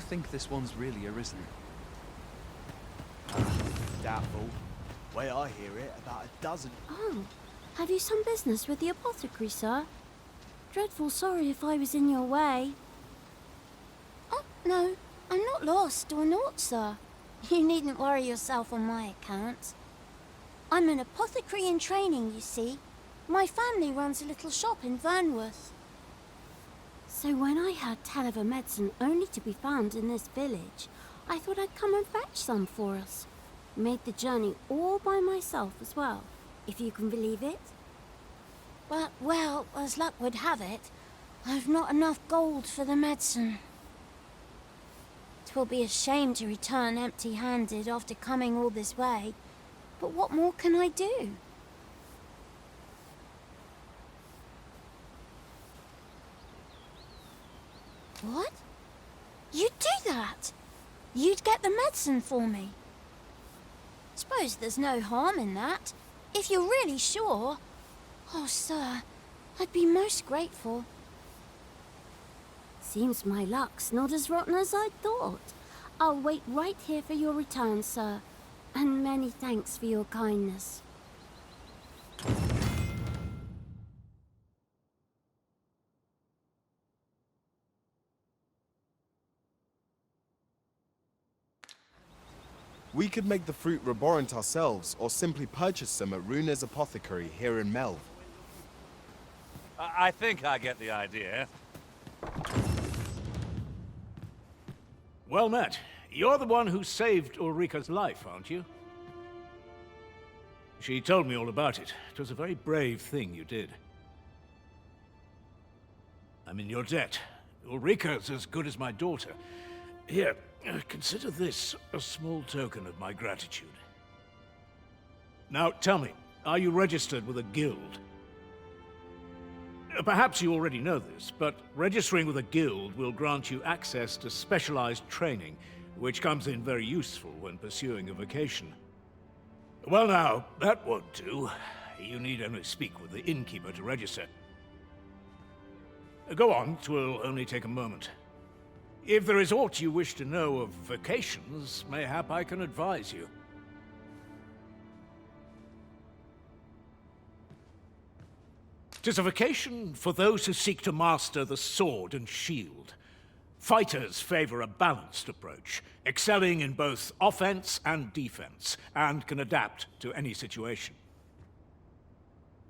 think this one's really arisen? Doubtful. Way I hear it, about a dozen. Oh, have you some business with the apothecary, sir? Dreadful sorry if I was in your way. Oh, no, I'm not lost or naught, sir. You needn't worry yourself on my account. I'm an apothecary in training, you see. My family runs a little shop in Vernworth. So when I heard tell of a medicine only to be found in this village, I thought I'd come and fetch some for us. Made the journey all by myself as well, if you can believe it. But, well, as luck would have it, I've not enough gold for the medicine. 'Twill be a shame to return empty-handed after coming all this way, but what more can I do? What? You'd do that? You'd get the medicine for me? Suppose there's no harm in that, if you're really sure. Oh, sir, I'd be most grateful. Seems my luck's not as rotten as I thought. I'll wait right here for your return, sir. And many thanks for your kindness. We could make the fruit laborant ourselves, or simply purchase some at Runa's apothecary here in Melv. I think I get the idea. Well met. You're the one who saved Ulrika's life, aren't you? She told me all about it. It was a very brave thing you did. I'm in your debt. Ulrika's as good as my daughter. Here, consider this a small token of my gratitude. Now, tell me, are you registered with a guild? Perhaps you already know this, but registering with a guild will grant you access to specialized training, which comes in very useful when pursuing a vocation. Well now, that won't do. You need only speak with the innkeeper to register. Go on, 'twill only take a moment. If there is aught you wish to know of vocations, mayhap I can advise you. 'Tis a vocation for those who seek to master the sword and shield. Fighters favor a balanced approach, excelling in both offense and defense, and can adapt to any situation.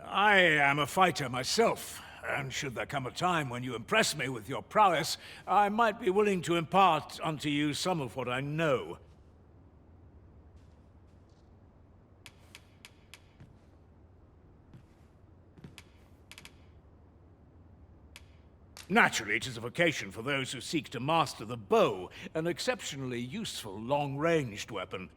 I am a fighter myself, and should there come a time when you impress me with your prowess, I might be willing to impart unto you some of what I know. Naturally, it is a vocation for those who seek to master the bow, an exceptionally useful long-ranged weapon.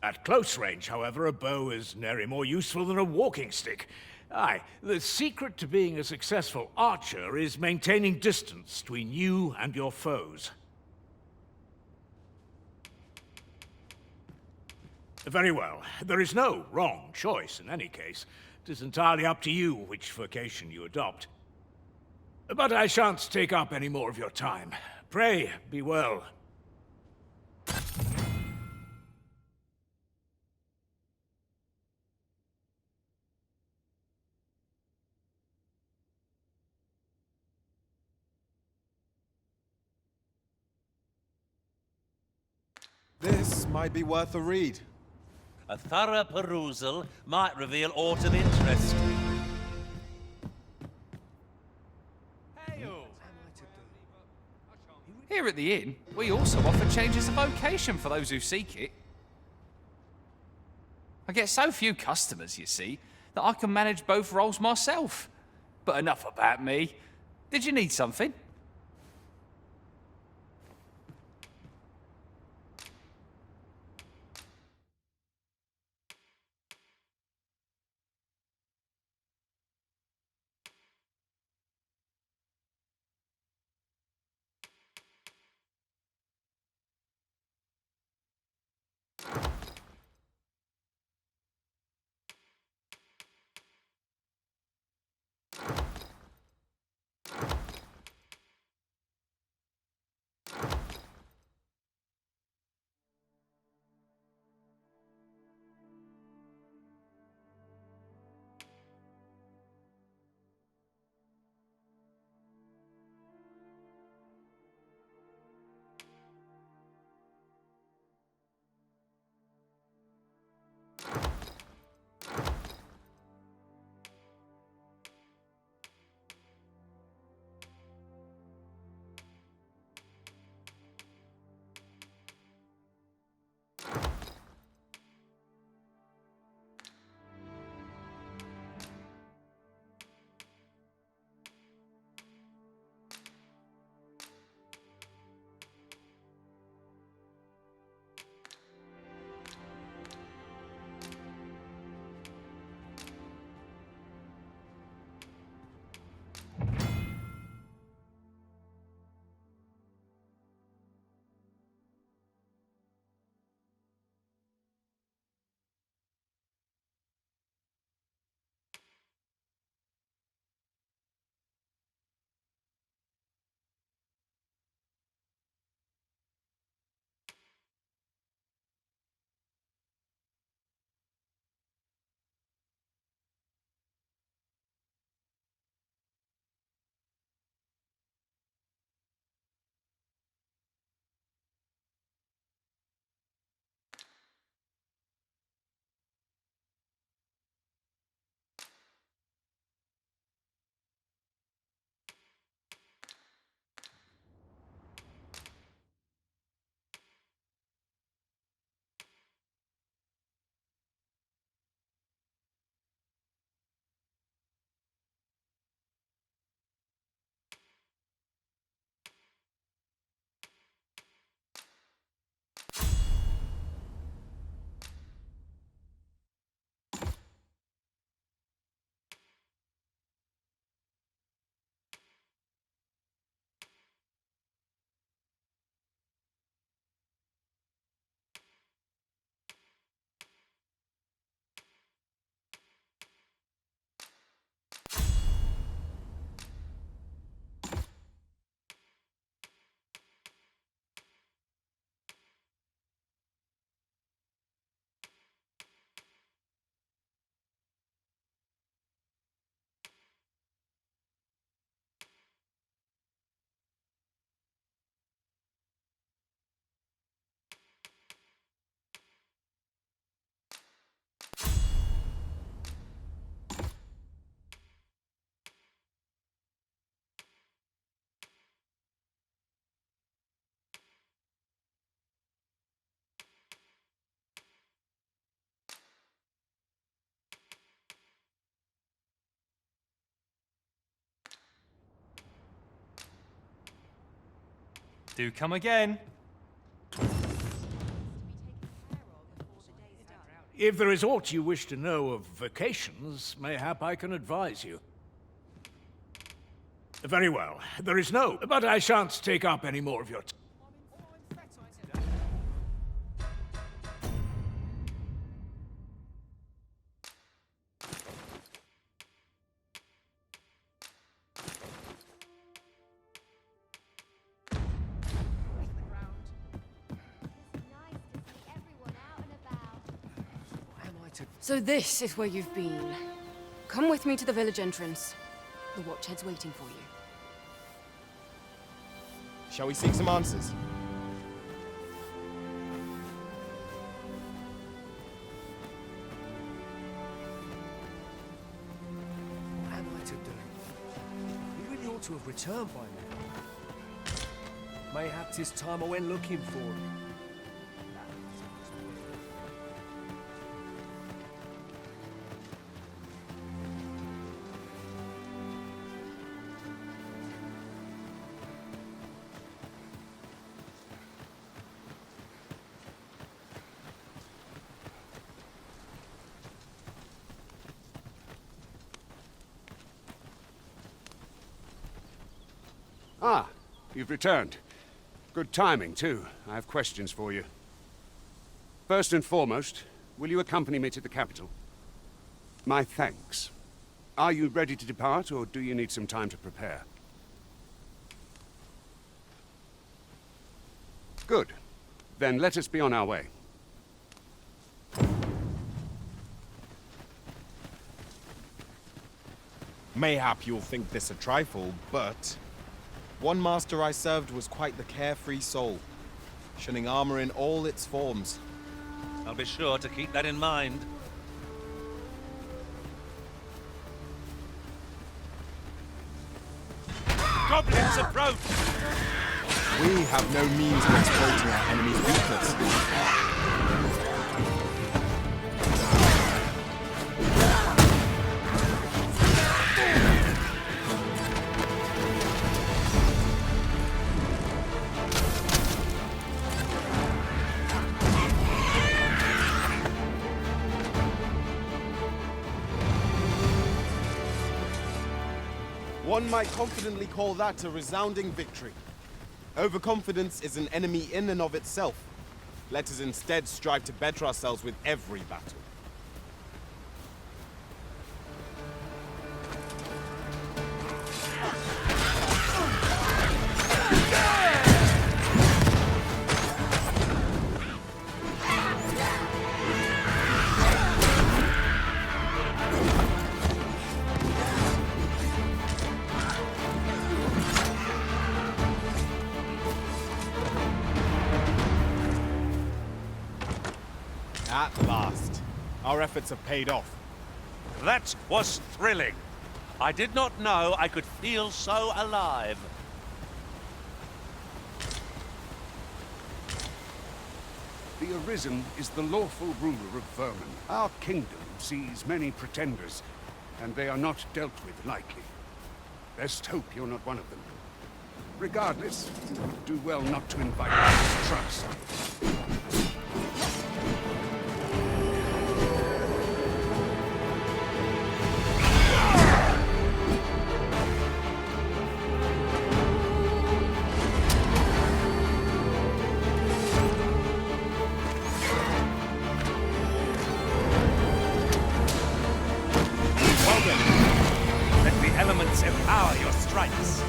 At close range, however, a bow is nary more useful than a walking stick. Aye, the secret to being a successful archer is maintaining distance between you and your foes. Very well. There is no wrong choice in any case. It is entirely up to you which vocation you adopt. But I shan't take up any more of your time. Pray, be well. This might be worth a read. A thorough perusal might reveal aught of interest. Here at the inn, we also offer changes of vocation for those who seek it. I get so few customers, you see, that I can manage both roles myself. But enough about me. Did you need something? Do come again. If there is aught you wish to know of vacations, mayhap I can advise you. Very well, there is no, but I shan't take up any more of your time. So this is where you've been. Come with me to the village entrance. The Watchhead's waiting for you. Shall we seek some answers? What am I to do? We really ought to have returned by now. Mayhap 'tis time I went looking for him. Ah, you've returned. Good timing, too. I have questions for you. First and foremost, will you accompany me to the capital? My thanks. Are you ready to depart, or do you need some time to prepare? Good. Then let us be on our way. Mayhap you'll think this a trifle, but one master I served was quite the carefree soul, shunning armor in all its forms. I'll be sure to keep that in mind. Goblins approach! We have no means of exploiting our enemy's weakness. One might confidently call that a resounding victory. Overconfidence is an enemy in and of itself. Let us instead strive to better ourselves with every battle. At last, our efforts have paid off. That was thrilling. I did not know I could feel so alive. The Arisen is the lawful ruler of Vermin. Our kingdom sees many pretenders, and they are not dealt with lightly. Best hope you're not one of them. Regardless, do well not to invite mistrust. Let the elements empower your strikes.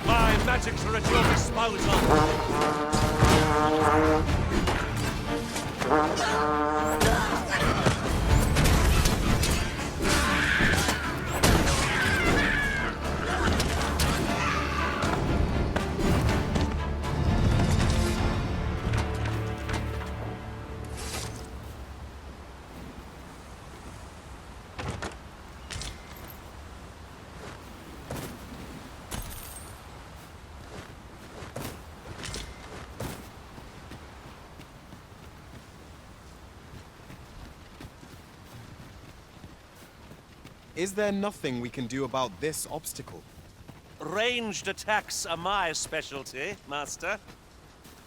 My magics are at your disposal. Is there nothing we can do about this obstacle? Ranged attacks are my specialty, Master.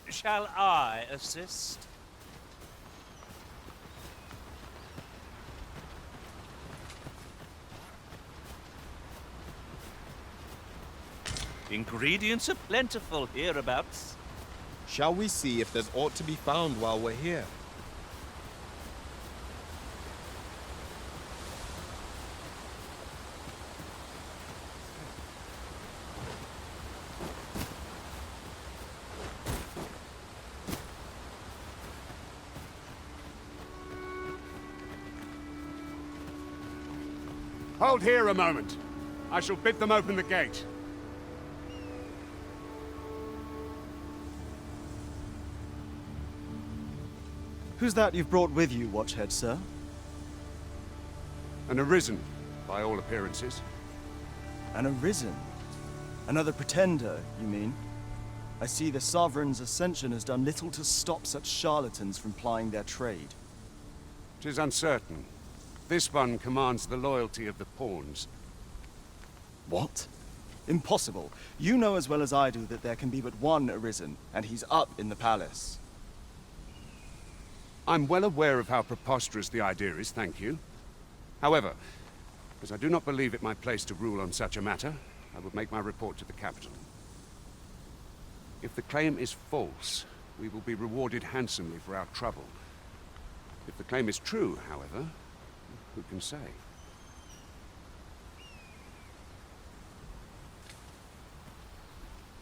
Shall I assist? Ingredients are plentiful hereabouts. Shall we see if there's aught to be found while we're here? Hold here a moment. I shall bid them open the gate. Who's that you've brought with you, Watchhead, sir? An arisen, by all appearances. An arisen? Another pretender, you mean? I see the Sovereign's ascension has done little to stop such charlatans from plying their trade. 'Tis uncertain. This one commands the loyalty of the pawns. What? Impossible. You know as well as I do that there can be but one arisen, and he's up in the palace. I'm well aware of how preposterous the idea is, thank you. However, as I do not believe it my place to rule on such a matter, I would make my report to the capital. If the claim is false, we will be rewarded handsomely for our trouble. If the claim is true, however, who can say?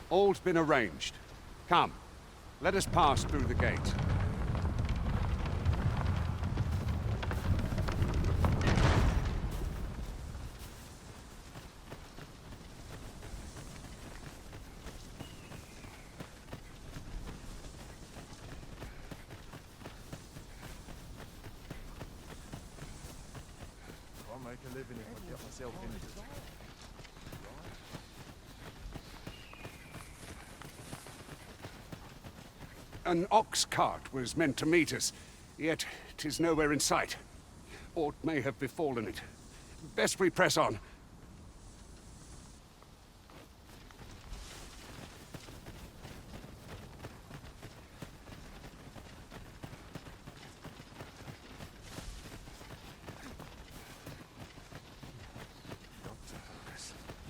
All's been arranged. Come, let us pass through the gate. An ox cart was meant to meet us, yet 'tis nowhere in sight. Aught may have befallen it. Best we press on.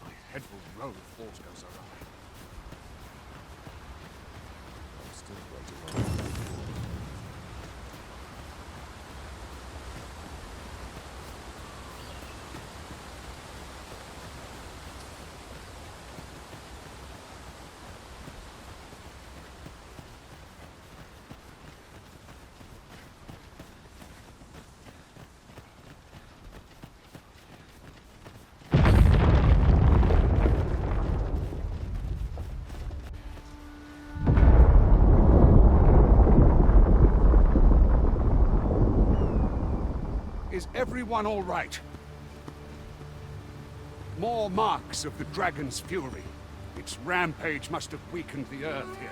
My head will roll if aught goes awry. Is everyone all right? More marks of the dragon's fury. Its rampage must have weakened the earth here.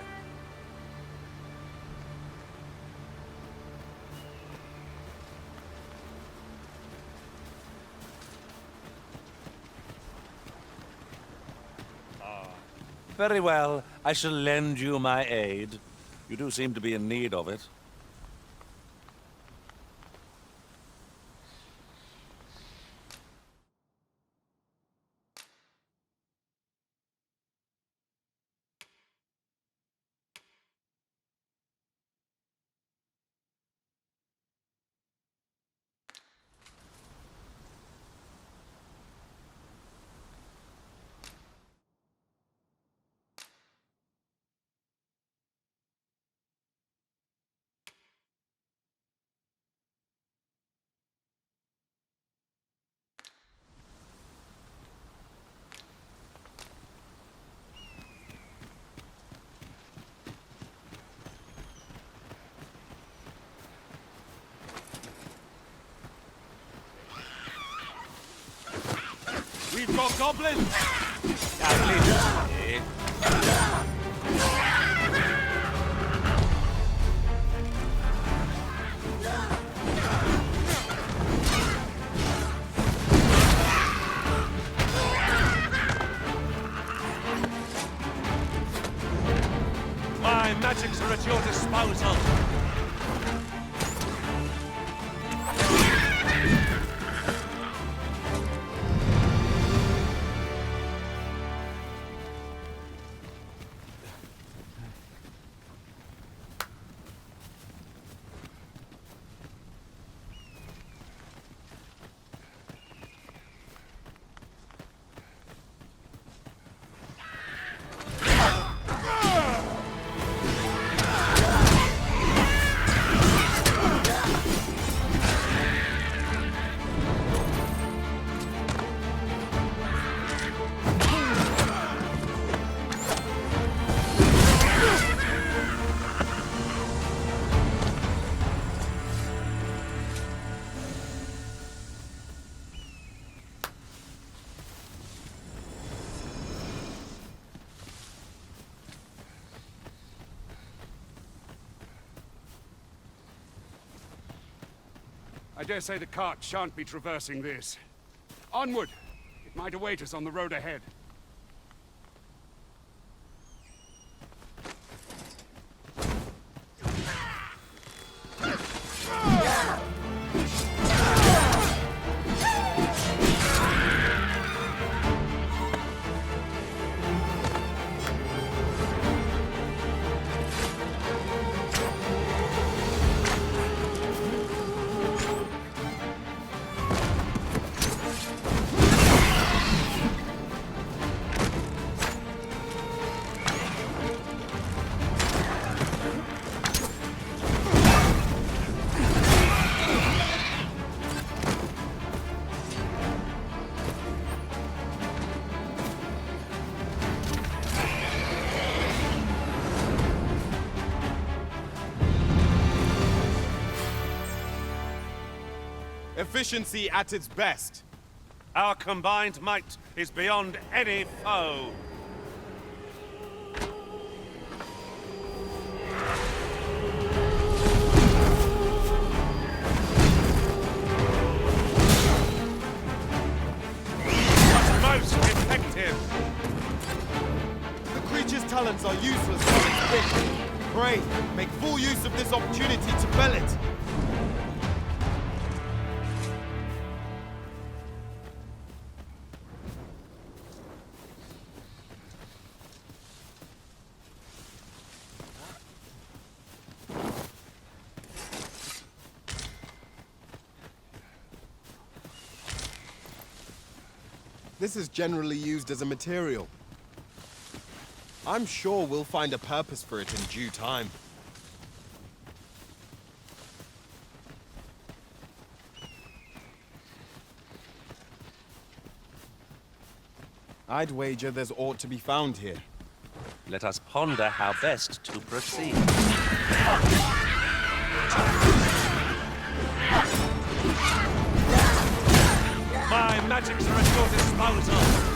Very well. I shall lend you my aid. You do seem to be in need of it. We've got goblins! Goblins! My magics are at your disposal. I dare say the cart shan't be traversing this. Onward! It might await us on the road ahead. Efficiency at its best. Our combined might is beyond any foe. But most effective. The creature's talents are useless while it's quick. Pray, make full use of this opportunity to fell it. This is generally used as a material. I'm sure we'll find a purpose for it in due time. I'd wager there's aught to be found here. Let us ponder how best to proceed. My magics are at your disposal.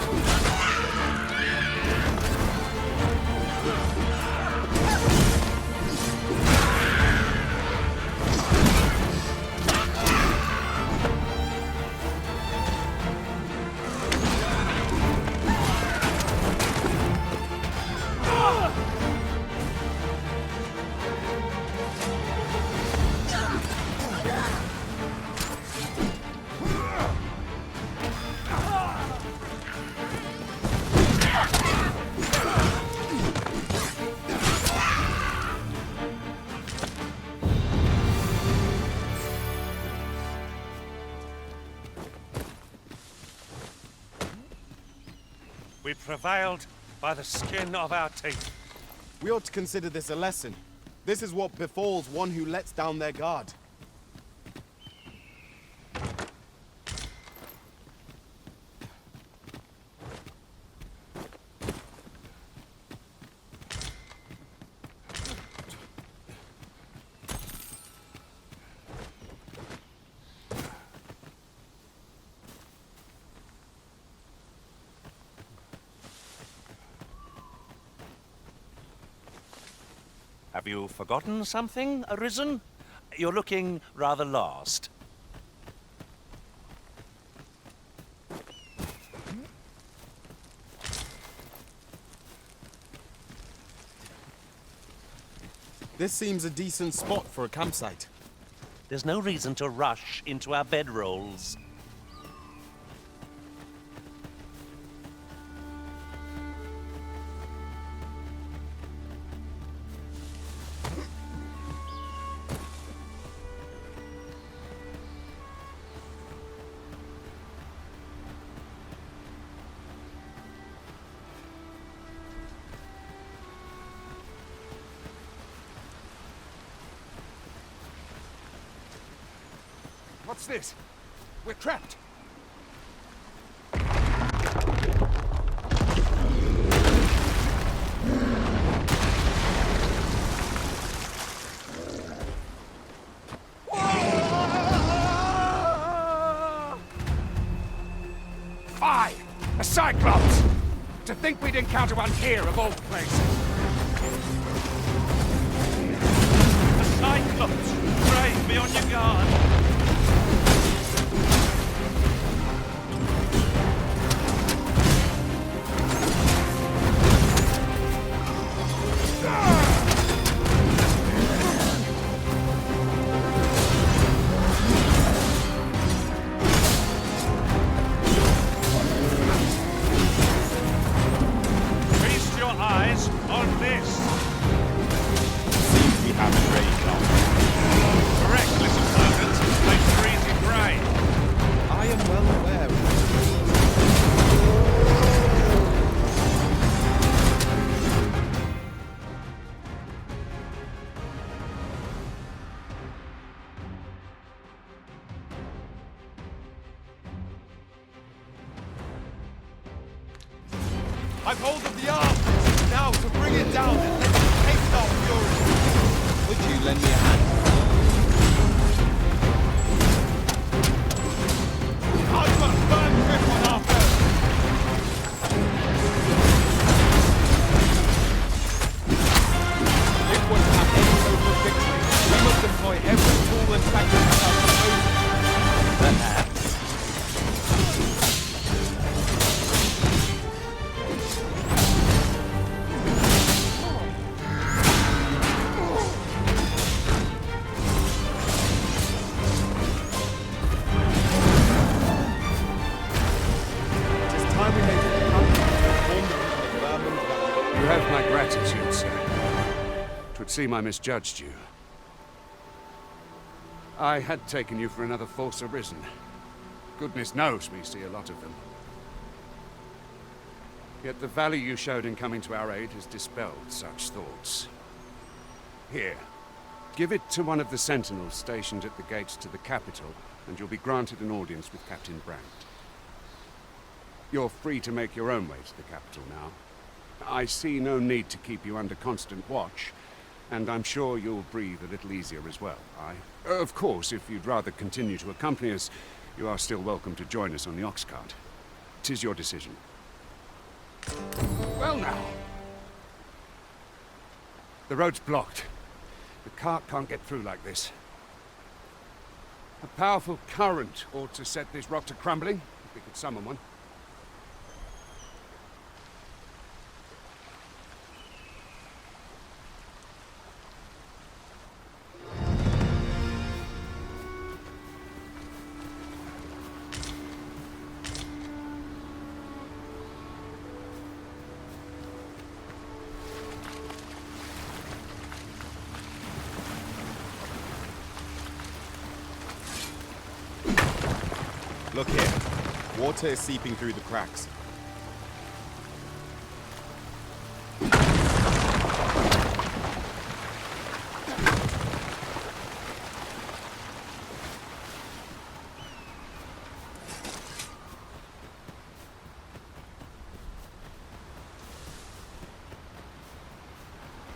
We prevailed by the skin of our teeth. We ought to consider this a lesson. This is what befalls one who lets down their guard. Have you forgotten something, Arisen? You're looking rather lost. This seems a decent spot for a campsite. There's no reason to rush into our bedrolls. What's this? We're trapped. Fie! A Cyclops! To think we'd encounter one here of all places. A Cyclops! Brave, be on your guard! Feast your eyes on this! Seems we have a radar. Correct, little servant. Place freezy prey. I am well aware of this. I've hold of the arm! Now to bring it down and let it taste our fury! Would you lend me a hand? I've got a firm grip on our foe! If we're to have any hope of victory, we must employ every tool and tactic at our disposal. Perhaps. It is time we made a covenant to inform the vermin that You have my gratitude, sir. 'Twould seem I misjudged you. I had taken you for another false arisen. Goodness knows we see a lot of them. Yet the value you showed in coming to our aid has dispelled such thoughts. Here, give it to one of the sentinels stationed at the gates to the capital, and you'll be granted an audience with Captain Brandt. You're free to make your own way to the capital now. I see no need to keep you under constant watch, and I'm sure you'll breathe a little easier as well. Of course, if you'd rather continue to accompany us, you are still welcome to join us on the ox cart. 'Tis your decision. Well now. The road's blocked. The cart can't get through like this. A powerful current ought to set this rock to crumbling, if we could summon one. Look here. Water is seeping through the cracks.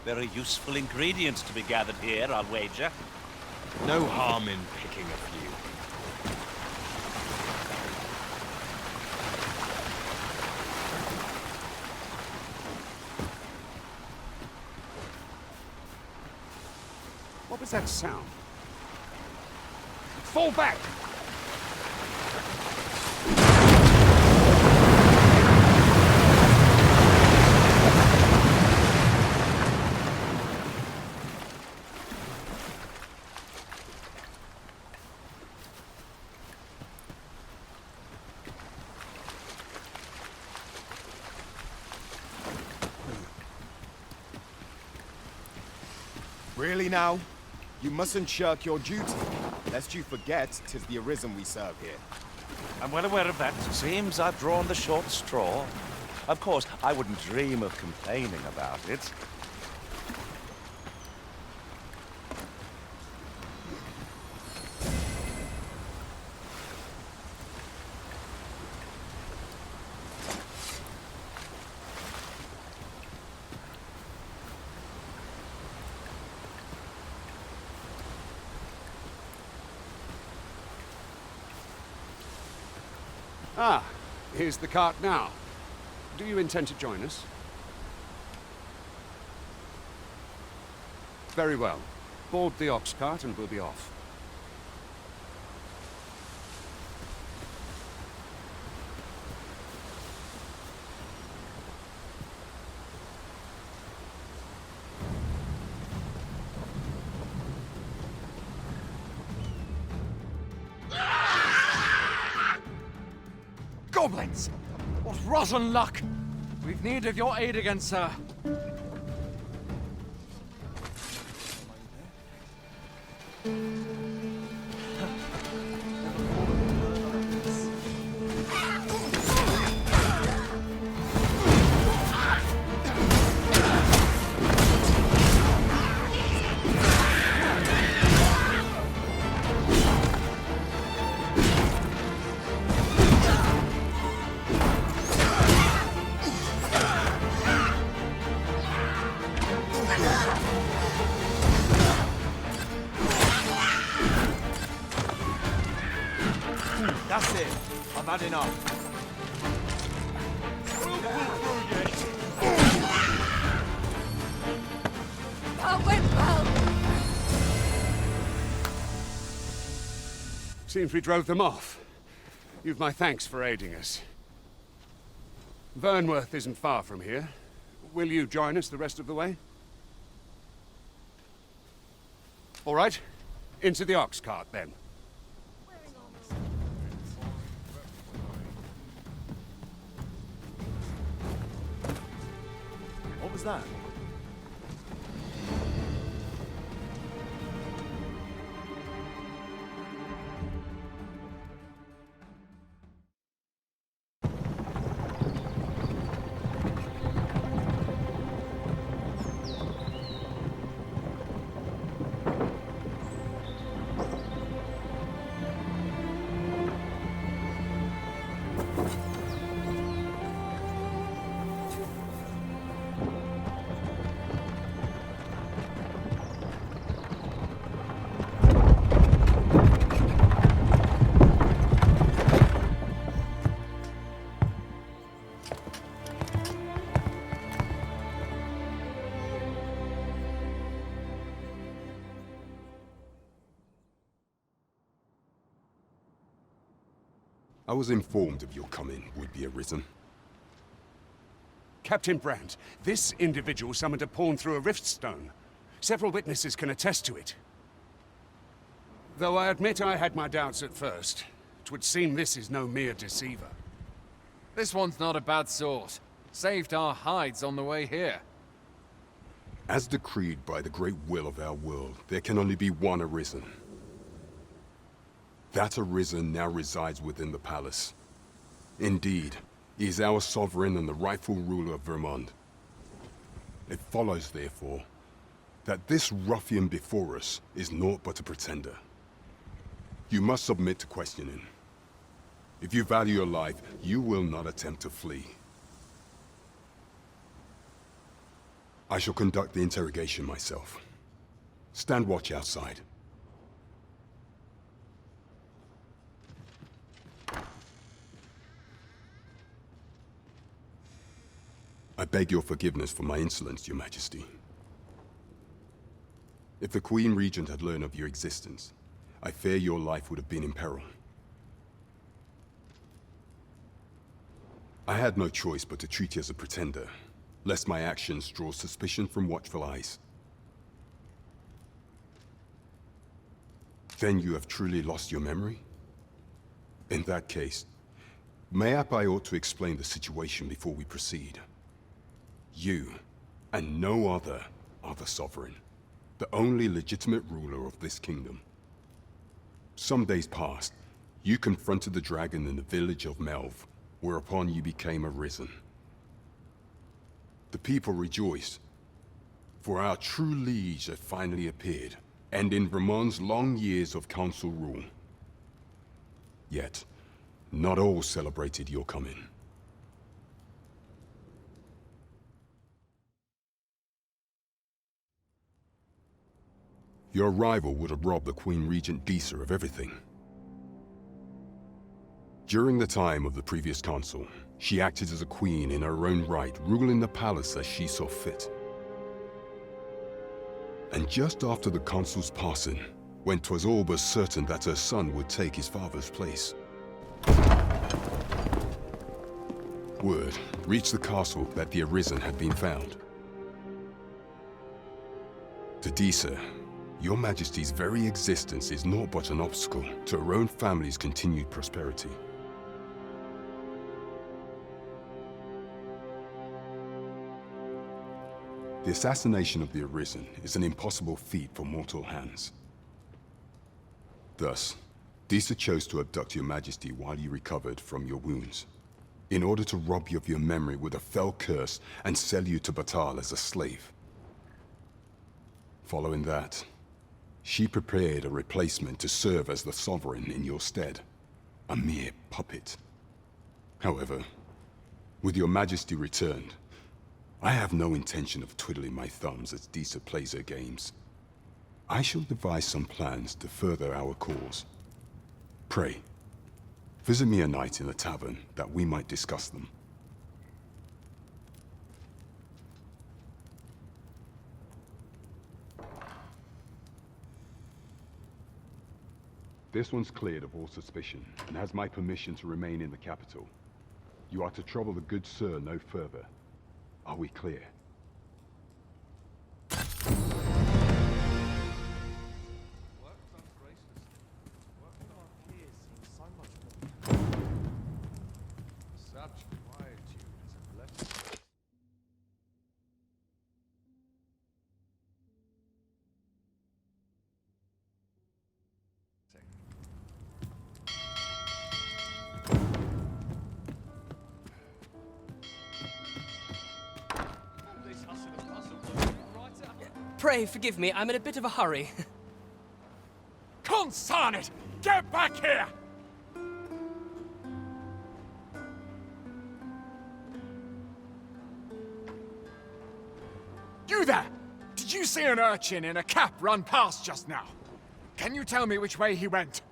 Very useful ingredients to be gathered here, I'll wager. No harm in picking a few. What was that sound? Fall back! Really now? You mustn't shirk your duty, lest you forget 'tis the Arisen we serve here. I'm well aware of that. Seems I've drawn the short straw. Of course, I wouldn't dream of complaining about it. Ah, here's the cart now. Do you intend to join us? Very well. Board the ox cart and we'll be off. Goblins! What rotten luck! We've need of your aid again, sir. That's it. I've had enough. That went well. Seems we drove them off. You've my thanks for aiding us. Vernworth isn't far from here. Will you join us the rest of the way? All right. Into the ox cart, then. What was that? I was informed of your coming would be arisen. Captain Brandt, this individual summoned a pawn through a rift stone. Several witnesses can attest to it. Though I admit I had my doubts at first, it would seem this is no mere deceiver. This one's not a bad sort. Saved our hides on the way here. As decreed by the great will of our world, there can only be one Arisen. That Arisen now resides within the palace. Indeed, he is our sovereign and the rightful ruler of Vermont. It follows, therefore, that this ruffian before us is naught but a pretender. You must submit to questioning. If you value your life, you will not attempt to flee. I shall conduct the interrogation myself. Stand watch outside. I beg your forgiveness for my insolence, Your Majesty. If the Queen Regent had learned of your existence, I fear your life would have been in peril. I had no choice but to treat you as a pretender, lest my actions draw suspicion from watchful eyes. Then you have truly lost your memory? In that case, mayhap I ought to explain the situation before we proceed. You, and no other, are the Sovereign. the only legitimate ruler of this kingdom. Some days passed. You confronted the dragon in the village of Melv, whereupon you became arisen. The people rejoiced, for our true liege had finally appeared, ending Vermund's long years of council rule. Yet, not all celebrated your coming. Your arrival would have robbed the Queen Regent Disa of everything. During the time of the previous consul, she acted as a queen in her own right, ruling the palace as she saw fit. And just after the consul's passing, when 'twas all but certain that her son would take his father's place, word reached the castle that the Arisen had been found. To Disa, your Majesty's very existence is naught but an obstacle to her own family's continued prosperity. The assassination of the Arisen is an impossible feat for mortal hands. Thus, Disa chose to abduct your Majesty while you recovered from your wounds, in order to rob you of your memory with a fell curse and sell you to Batal as a slave. Following that, she prepared a replacement to serve as the sovereign in your stead, a mere puppet. However, with your Majesty returned, I have no intention of twiddling my thumbs as Disa plays her games. I shall devise some plans to further our cause. Pray, visit me a night in the tavern that we might discuss them. This one's cleared of all suspicion and has my permission to remain in the capital. You are to trouble the good sir no further. Are we clear? Pray forgive me, I'm in a bit of a hurry. Consign it! Get back here! You there! Did you see an urchin in a cap run past just now? Can you tell me which way he went?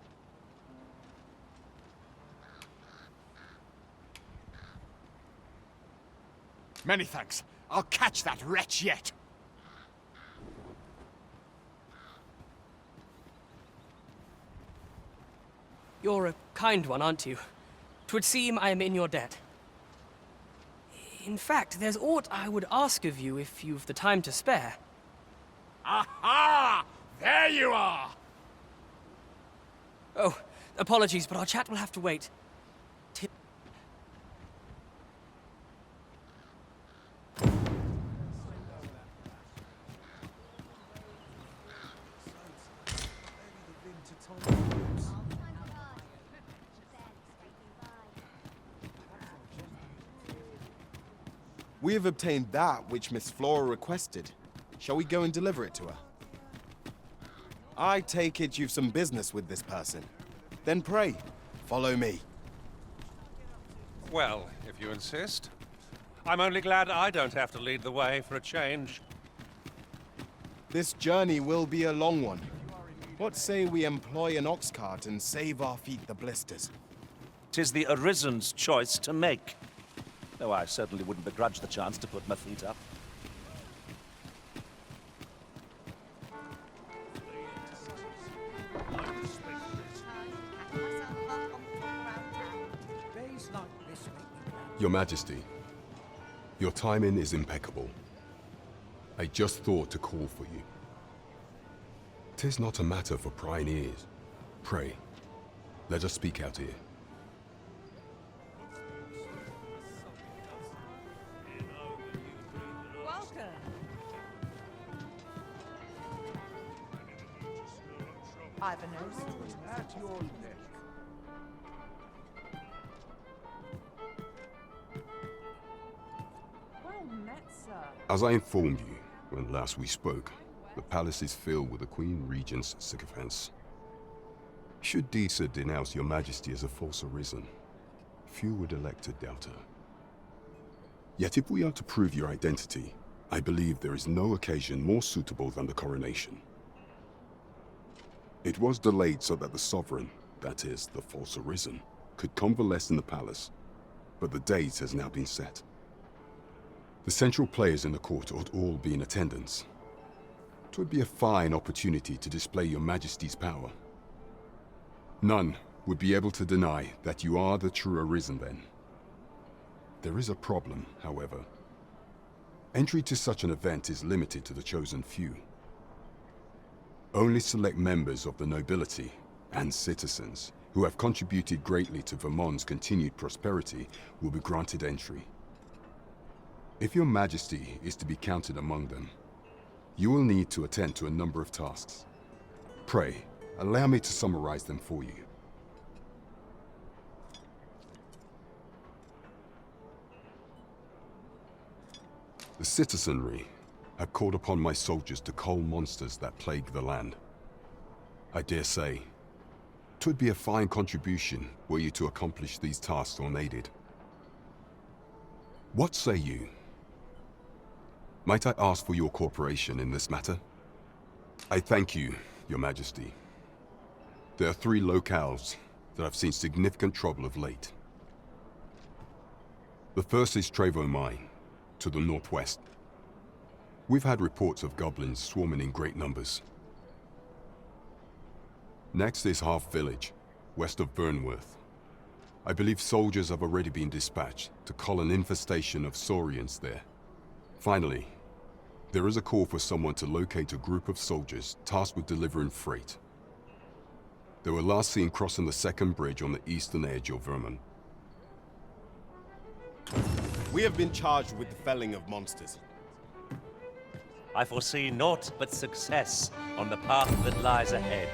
Many thanks. I'll catch that wretch yet. You're a kind one, aren't you? 'Twould seem I am in your debt. In fact, there's aught I would ask of you if you've the time to spare. Aha! There you are! Oh, apologies, but our chat will have to wait. We have obtained that which Miss Flora requested. Shall we go and deliver it to her? I take it you've some business with this person. Then pray, follow me. Well, if you insist. I'm only glad I don't have to lead the way for a change. This journey will be a long one. What say we employ an ox cart and save our feet the blisters? 'Tis the Arisen's choice to make. Though I certainly wouldn't begrudge the chance to put my feet up. Your Majesty, your timing is impeccable. I just thought to call for you. 'Tis not a matter for prying ears. Pray, let us speak out here. I've a notice. At your neck. Well met, sir. As I informed you when last we spoke, the palace is filled with the Queen Regent's sycophants. Should Disa denounce your majesty as a false arisen, few would elect to doubt her. Yet if we are to prove your identity, I believe there is no occasion more suitable than the coronation. It was delayed so that the sovereign, that is, the false arisen, could convalesce in the palace, but the date has now been set. The central players in the court ought all be in attendance. 'Twould be a fine opportunity to display your majesty's power. None would be able to deny that you are the true arisen then. There is a problem, however. Entry to such an event is limited to the chosen few. Only select members of the nobility and citizens who have contributed greatly to Vermont's continued prosperity will be granted entry. If your majesty is to be counted among them, you will need to attend to a number of tasks. Pray, allow me to summarize them for you. The citizenry have called upon my soldiers to cull monsters that plague the land. I dare say, 'twould be a fine contribution were you to accomplish these tasks unaided. What say you? Might I ask for your cooperation in this matter? I thank you, your majesty. There are 3 locales that have seen significant trouble of late. The first is Trevo Mine, to the northwest. We've had reports of goblins swarming in great numbers. Next is Half Village, west of Burnworth. I believe soldiers have already been dispatched to cull an infestation of saurians there. Finally, there is a call for someone to locate a group of soldiers tasked with delivering freight. They were last seen crossing the second bridge on the eastern edge of Vermont. We have been charged with the felling of monsters. I foresee naught but success on the path that lies ahead.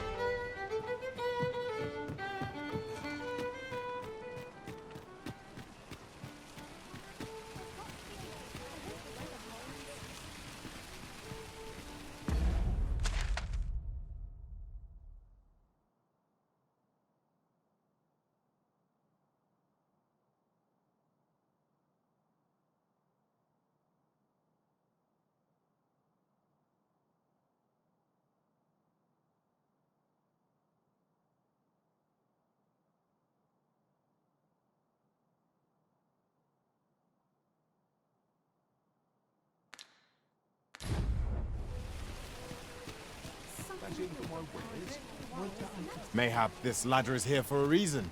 Mayhap this ladder is here for a reason.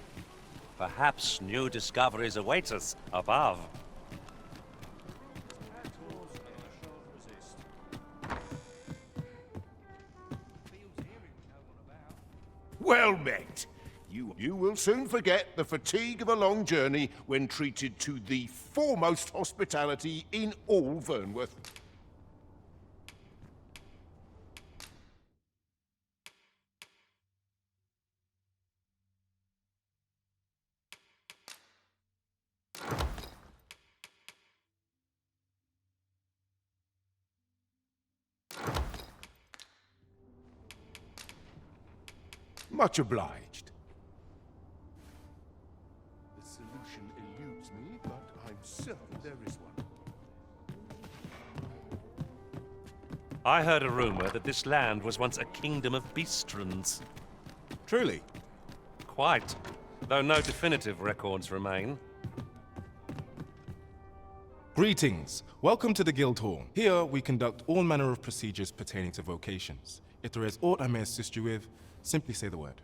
Perhaps new discoveries await us above. Well met. You will soon forget the fatigue of a long journey when treated to the foremost hospitality in all Vernworth. Much obliged. The solution eludes me, but I'm certain there is one. I heard a rumor that this land was once a kingdom of beastrons. Truly? Quite, though no definitive records remain. Greetings. Welcome to the Guild Hall. Here we conduct all manner of procedures pertaining to vocations. If there is aught I may assist you with, simply say the word.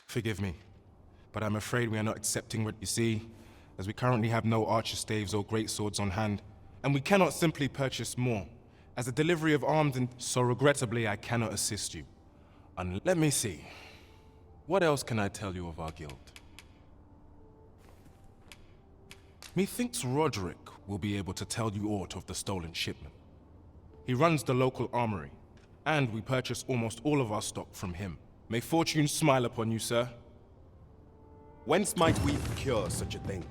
Forgive me, but I'm afraid we are not accepting what you see, as we currently have no archer staves or great swords on hand, and we cannot simply purchase more, as the delivery of arms and so regrettably I cannot assist you. Let me see. What else can I tell you of our guild? Methinks Roderick will be able to tell you aught of the stolen shipment. He runs the local armory, and we purchase almost all of our stock from him. May fortune smile upon you, sir. Whence might we procure such a thing?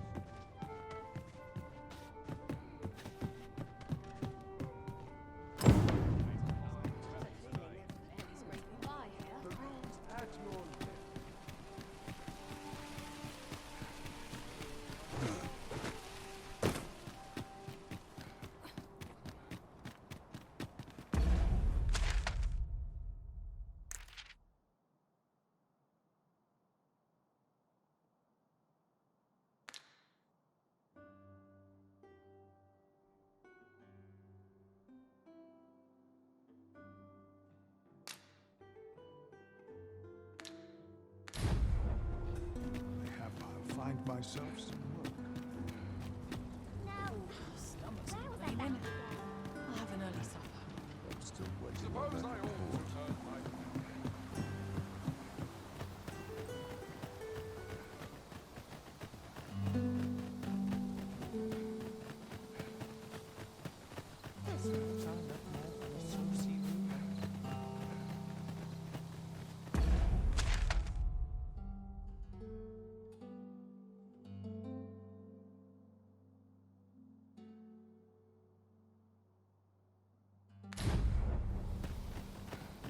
Find myself some work. I'll have an early supper. Suppose I also turn my...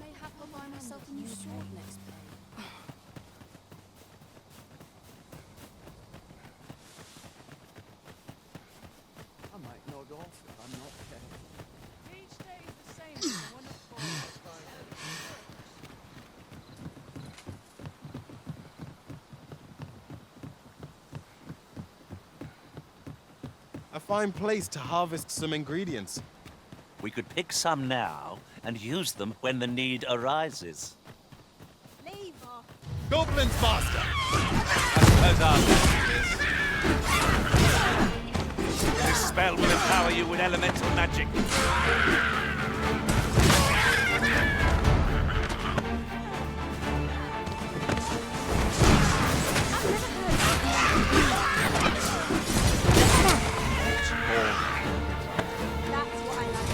Mayhap I'll buy myself a new sword next day. I might nod off if I'm not careful. Each day is the same as one of A fine place to harvest some ingredients. We could pick some now and use them when the need arises. Leave off. Goblins, master! This spell will empower you with elemental magic. That's what I like.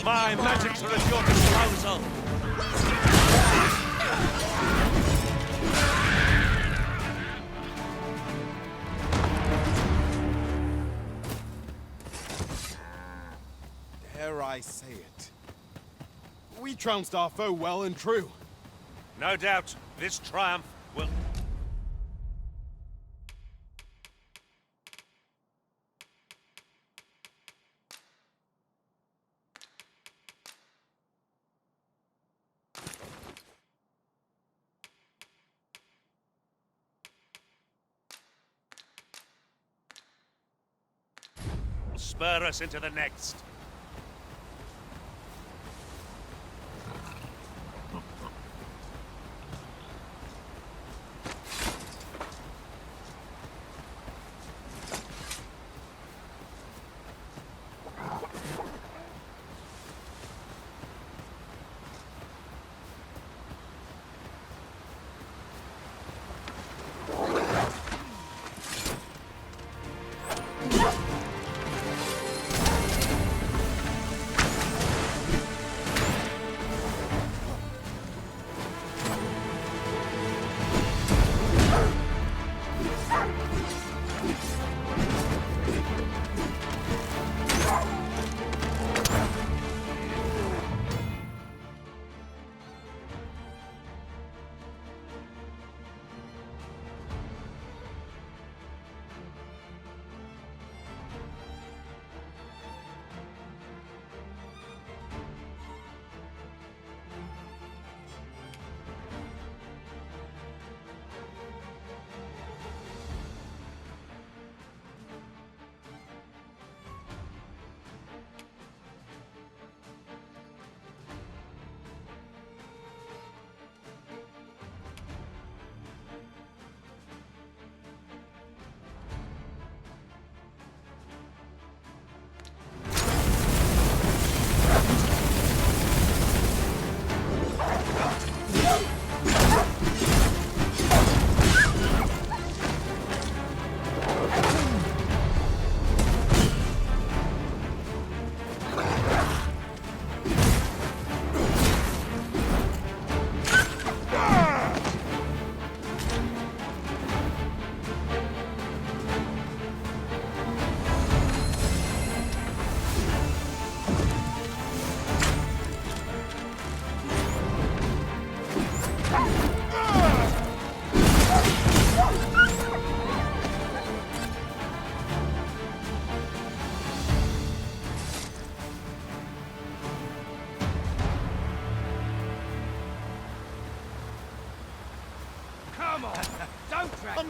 My magics are at your disposal. Dare I say it? We trounced our foe well and true. No doubt, this triumph will... spur us into the next.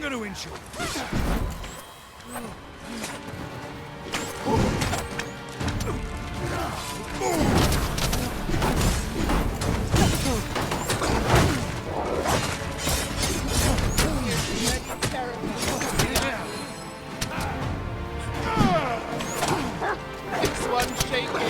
I'm going to ensure. This one's shaking.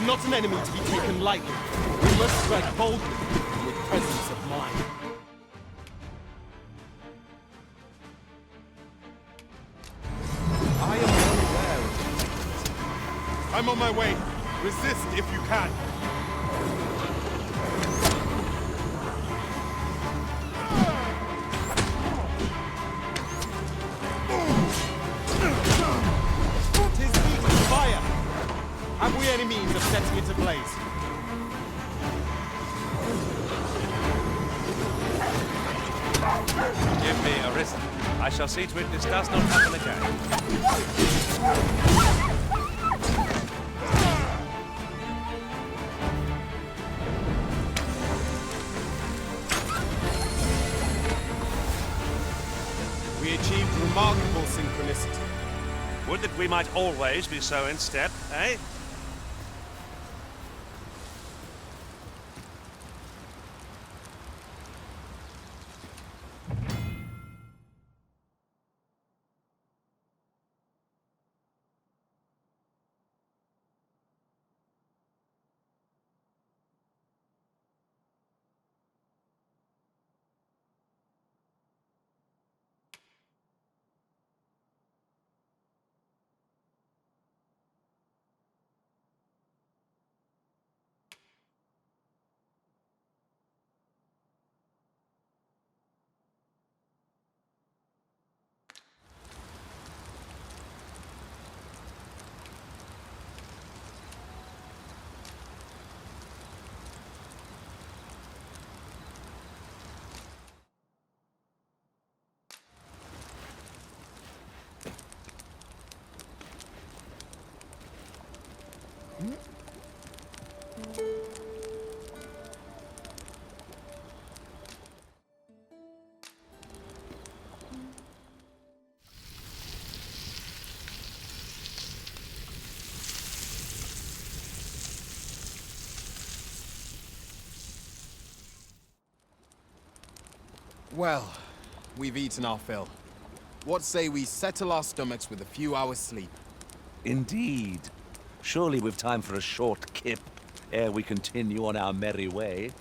Not an enemy to be taken lightly. We must strike boldly and with presence of mind. I am well aware of it. I'm on my way. Resist if you can. Tis heat and fire. Have we any means of setting it ablaze? Give me a wrist. I shall see to it this does not happen again. We achieved remarkable synchronicity. Would that we might always be so in step, eh? Well, we've eaten our fill. What say we settle our stomachs with a few hours' sleep? Indeed. Surely we've time for a short kip ere we continue on our merry way.